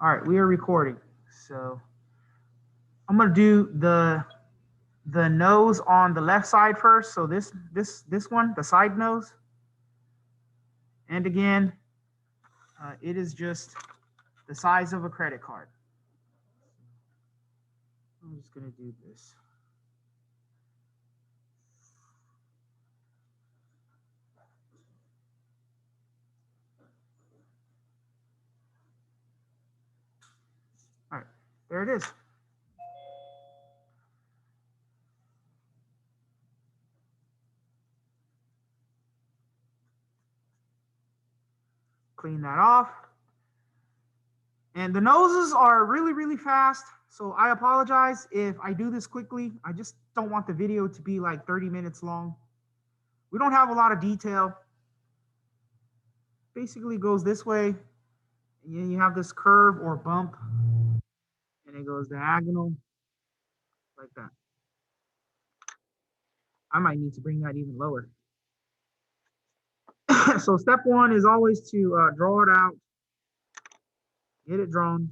All right, we are recording. So I'm gonna do the nose on the left side first. So this one, the side nose, and again, it is just the size of a credit card. I'm just gonna do this. All right, there it is. Clean that off. And the noses are really, really fast. So I apologize if I do this quickly. I just don't want the video to be like 30 minutes long. We don't have a lot of detail. Basically goes this way. And you have this curve or bump, and it goes diagonal like that. I might need to bring that even lower. So step one is always to draw it out, get it drawn.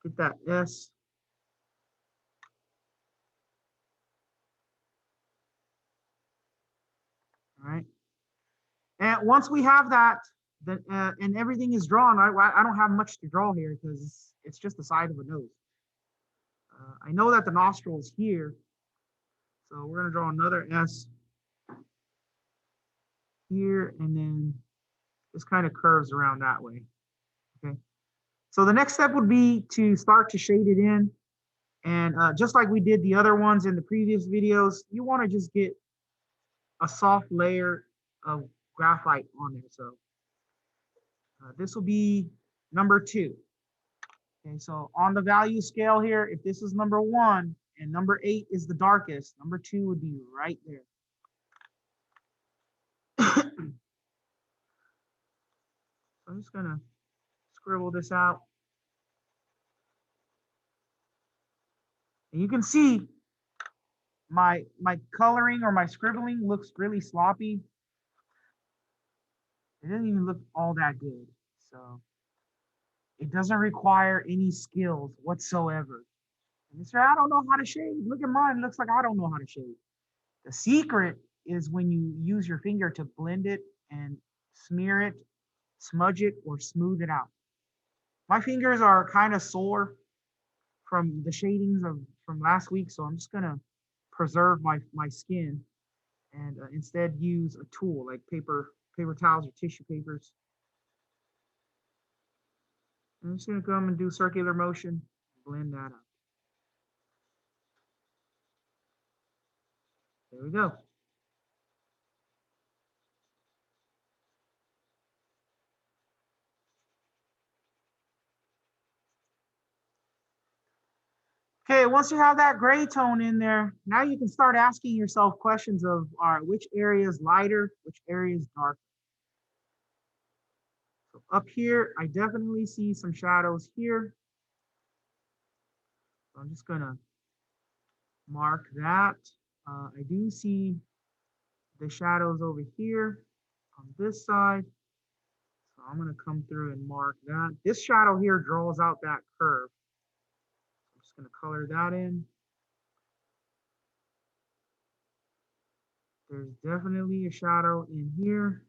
Get that S. All right. And once we have that, then and everything is drawn, I don't have much to draw here because it's just the side of a nose. I know that the nostril is here, so we're gonna draw another S here, and then this kind of curves around that way. Okay. So the next step would be to start to shade it in. And just like we did the other ones in the previous videos, you want to just get a soft layer of graphite on there. So this will be number 2. Okay, so on the value scale here, if this is number 1 and number 8 is the darkest, number 2 would be right there. So I'm just gonna scribble this out. And you can see my coloring or my scribbling looks really sloppy. It doesn't even look all that good. So it doesn't require any skills whatsoever. And you say, I don't know how to shade. Look at mine. It looks like I don't know how to shade. The secret is when you use your finger to blend it and smear it, smudge it, or smooth it out. My fingers are kind of sore from the shadings from last week, so I'm just gonna preserve my skin and instead use a tool like paper towels or tissue papers. I'm just gonna come and do circular motion, blend that out. There we go. Okay, once you have that gray tone in there, now you can start asking yourself questions of, all right, which area is lighter, which area is darker. So up here, I definitely see some shadows here. So I'm just gonna mark that. I do see the shadows over here on this side. So I'm gonna come through and mark that. This shadow here draws out that curve. I'm just gonna color that in. There's definitely a shadow in here.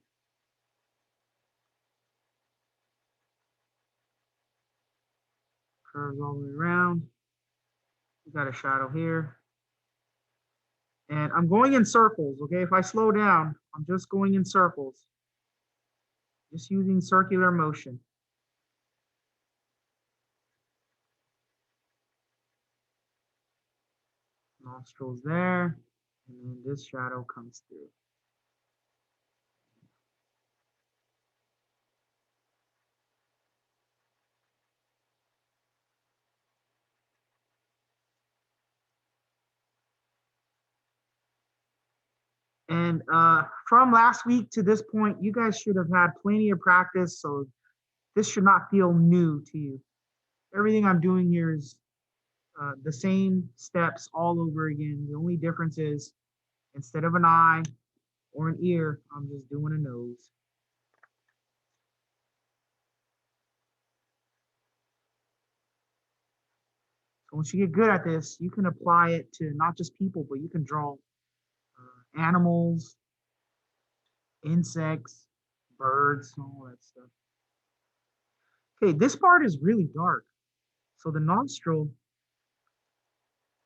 Curves all the way around. We got a shadow here. And I'm going in circles, okay? If I slow down, I'm just going in circles. Just using circular motion. Nostrils there, and then this shadow comes through. And from last week to this point, you guys should have had plenty of practice, so this should not feel new to you. Everything I'm doing here is the same steps all over again. The only difference is instead of an eye, or an ear. I'm just doing a nose. So once you get good at this, you can apply it to not just people, but you can draw animals, insects, birds, all that stuff. Okay, this part is really dark. So the nostril,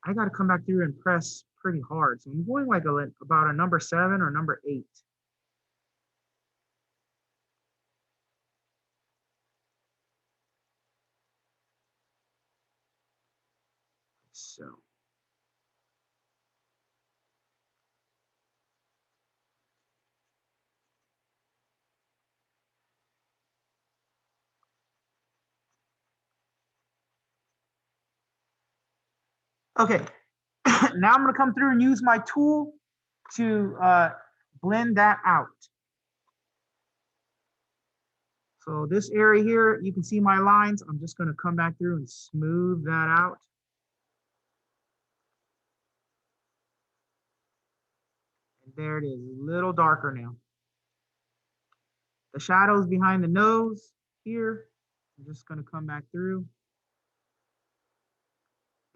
I got to come back through and press pretty hard. So I'm going like about a number 7 or number 8. So. Okay, now I'm gonna come through and use my tool to blend that out. So this area here, you can see my lines. I'm just gonna come back through and smooth that out. And there it is, a little darker now. The shadows behind the nose here, I'm just gonna come back through.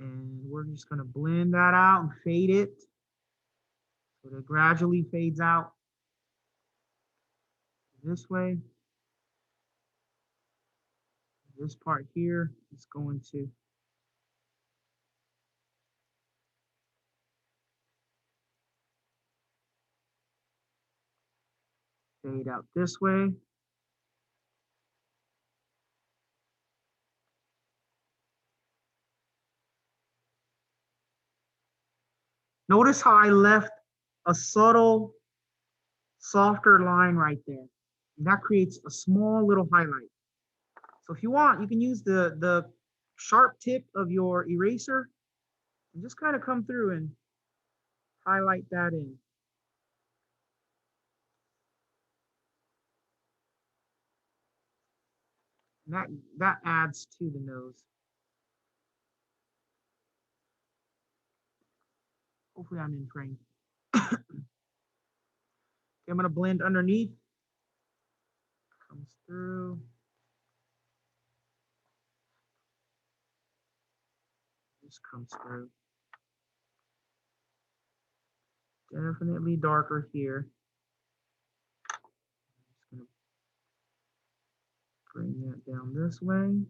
And we're just gonna blend that out and fade it. So that it gradually fades out this way. This part here is going to fade out this way. Notice how I left a subtle, softer line right there. And that creates a small little highlight. So if you want, you can use the sharp tip of your eraser and just kind of come through and highlight that in. And that adds to the nose. Hopefully I'm in frame. Okay, I'm gonna blend underneath. Comes through. Just comes through. Definitely darker here. Just gonna bring that down this way.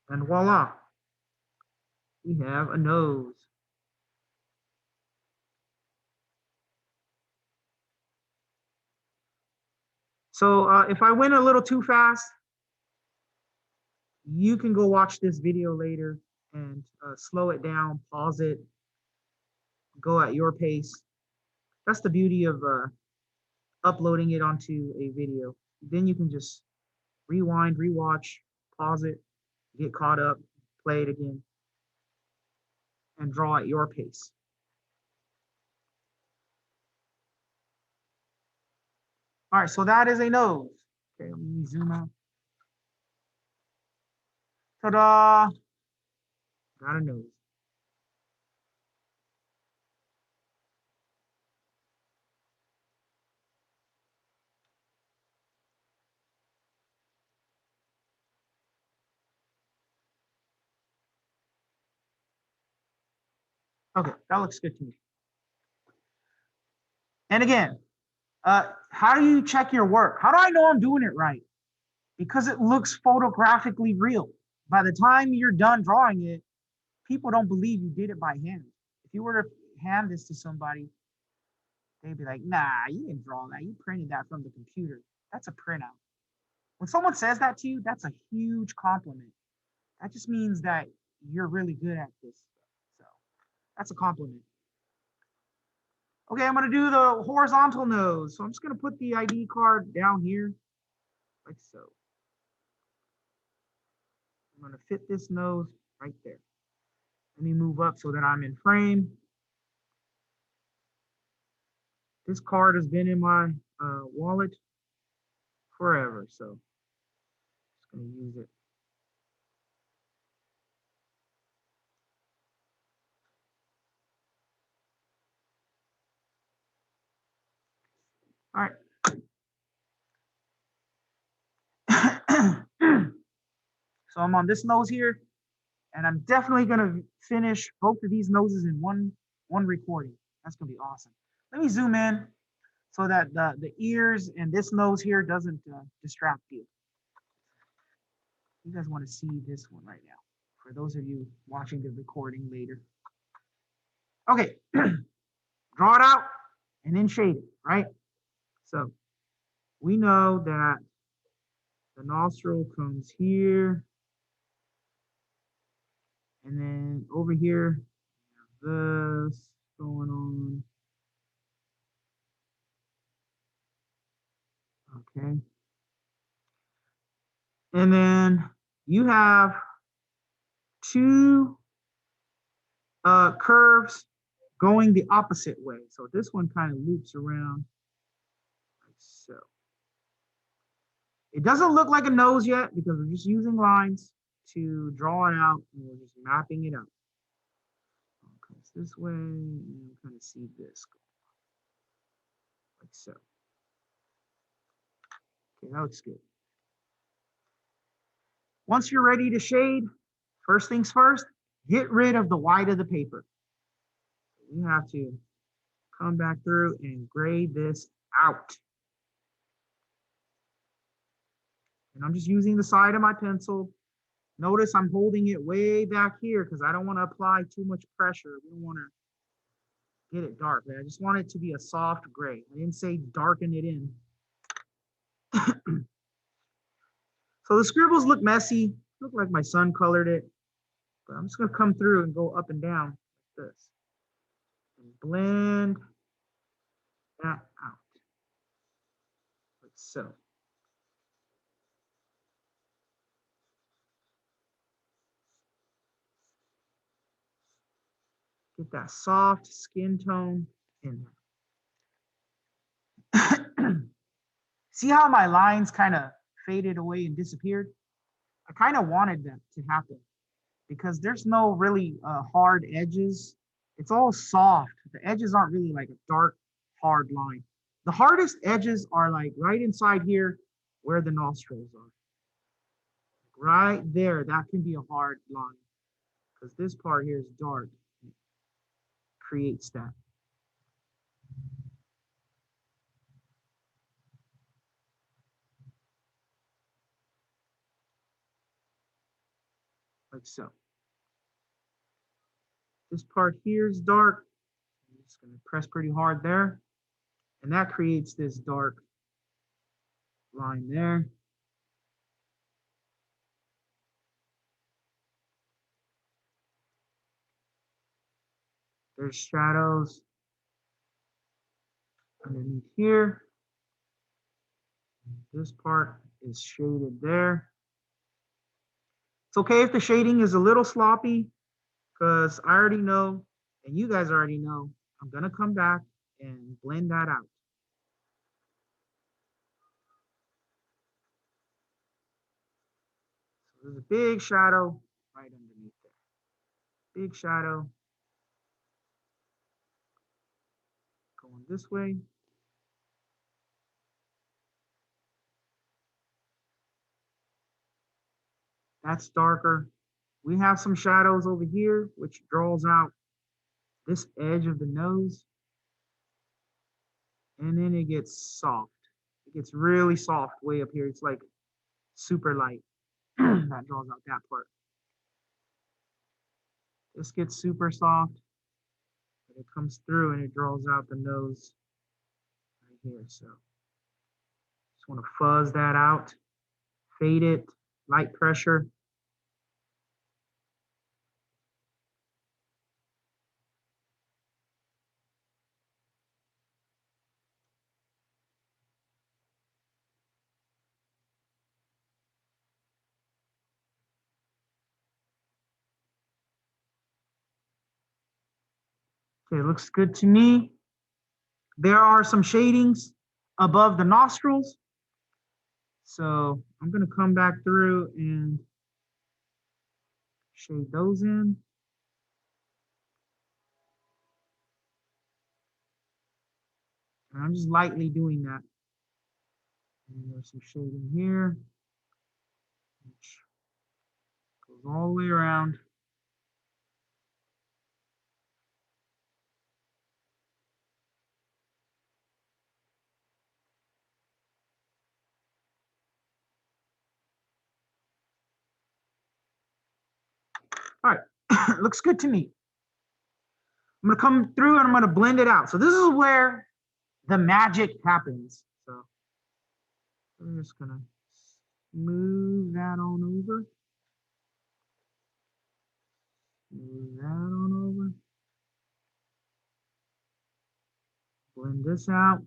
And voila, we have a nose. So if I went a little too fast, you can go watch this video later and slow it down, pause it, go at your pace. That's the beauty of uploading it onto a video. Then you can just rewind, rewatch, pause it, get caught up, play it again, and draw at your pace. All right, so that is a nose. Okay, let me zoom out. Ta-da! Got a nose. Okay, that looks good to me. And again, how do you check your work? How do I know I'm doing it right? Because it looks photographically real. By the time you're done drawing it, people don't believe you did it by hand. If you were to hand this to somebody, they'd be like, nah, you didn't draw that. You printed that from the computer. That's a printout. When someone says that to you, that's a huge compliment. That just means that you're really good at this. So that's a compliment. Okay, I'm gonna do the horizontal nose. So I'm just gonna put the ID card down here, like so. I'm gonna fit this nose right there. Let me move up so that I'm in frame. This card has been in my wallet forever, so I'm just gonna use it. All right. So I'm on this nose here, and I'm definitely gonna finish both of these noses in one recording. That's gonna be awesome. Let me zoom in so that the ears and this nose here doesn't distract you. You guys want to see this one right now, for those of you watching the recording later. Okay, draw it out and then shade it, right? So we know that the nostril comes here, and then over here, this going on. Okay. And then you have two curves going the opposite way. So this one kind of loops around like so. It doesn't look like a nose yet because we're just using lines to draw it out, and we're just mapping it out. It comes this way, and you kind of see this like so. Okay, that looks good. Once you're ready to shade, first things first, get rid of the white of the paper. You have to come back through and grade this out. And I'm just using the side of my pencil. Notice I'm holding it way back here because I don't want to apply too much pressure. We don't want to get it dark. I just want it to be a soft gray. I didn't say darken it in. So the scribbles look messy. Look like my son colored it. But I'm just going to come through and go up and down like this. And blend that out. Like so. Get that soft skin tone in there. See how my lines kind of faded away and disappeared? I kind of wanted that to happen because there's no really hard edges. It's all soft. The edges aren't really like a dark, hard line. The hardest edges are like right inside here where the nostrils are. Right there, that can be a hard line because this part here is dark. It creates that. Like so. This part here is dark. I'm just going to press pretty hard there. And that creates this dark line there. There's shadows underneath here. This part is shaded there. It's okay if the shading is a little sloppy because I already know, and you guys already know, I'm going to come back and blend that out. So there's a big shadow right underneath there. Big shadow going this way. That's darker. We have some shadows over here, which draws out this edge of the nose. And then it gets soft. It gets really soft way up here. It's like super light. That draws out that part. This gets super soft. And it comes through and it draws out the nose right here. So just want to fuzz that out, fade it, light pressure. Okay, it looks good to me. There are some shadings above the nostrils. So I'm going to come back through and shade those in. And I'm I'm just lightly doing that. And there's some shading here, which goes all the way around. All right, looks good to me. I'm gonna come through and I'm gonna blend it out. So this is where the magic happens. So I'm just gonna move that on over. Move that on over. Blend this out.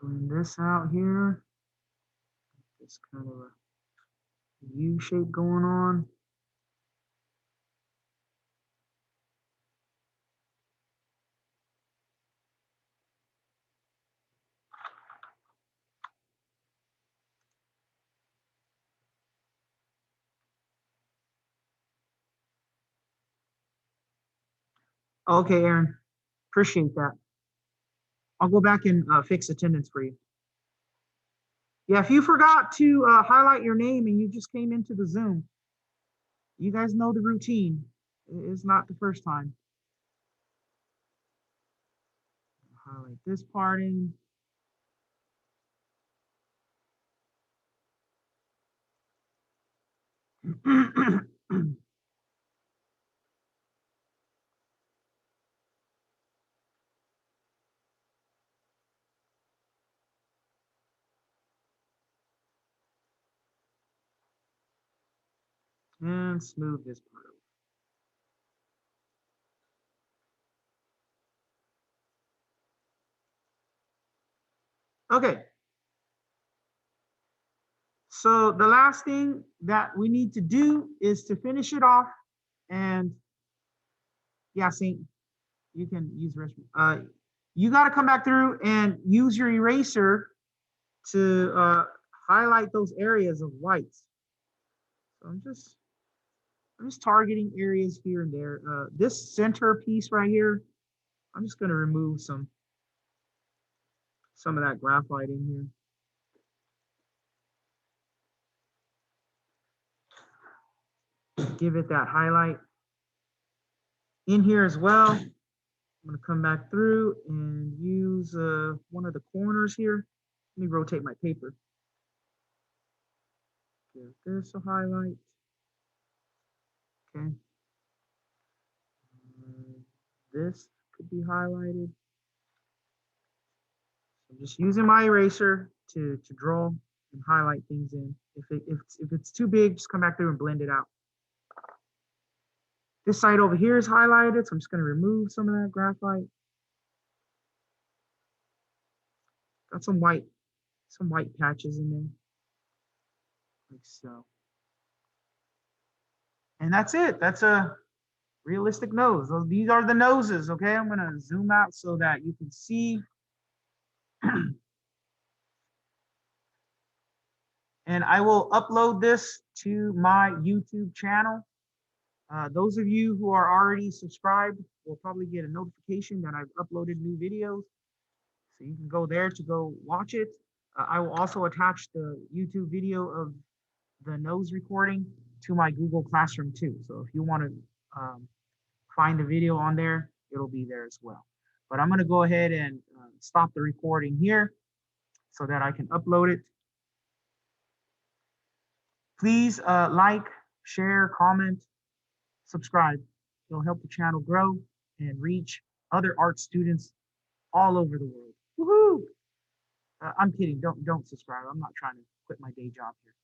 Blend this out here. It's kind of a U shape going on. Okay, Aaron, appreciate that. I'll go back and fix attendance for you. Yeah, if you forgot to highlight your name and you just came into the Zoom, you guys know the routine. It's not the first time. Highlight this part in. And smooth this part over. Okay. So the last thing that we need to do is to finish it off. And yeah, Saint, you can use restroom. You got to come back through and use your eraser to highlight those areas of whites. So I'm just targeting areas here and there. This center piece right here, I'm just going to remove some of that graphite in here. Give it that highlight. In here as well, I'm going to come back through and use one of the corners here. Let me rotate my paper. Give this a highlight. Okay. This could be highlighted. So I'm just using my eraser to draw and highlight things in. If it's too big, just come back through and blend it out. This side over here is highlighted, so I'm just going to remove some of that graphite. Got some white patches in there, like so. And that's it. That's a realistic nose. These are the noses, okay? I'm going to zoom out so that you can see. And I will upload this to my YouTube channel. Those of you who are already subscribed will probably get a notification that I've uploaded new videos. So you can go there to go watch it. I will also attach the YouTube video of the nose recording to my Google Classroom too. So if you want to find the video on there, it'll be there as well. But I'm going to go ahead and stop the recording here so that I can upload it. Please like, share, comment, subscribe. It'll help the channel grow and reach other art students all over the world. Woohoo! I'm kidding. Don't subscribe. I'm not trying to quit my day job here.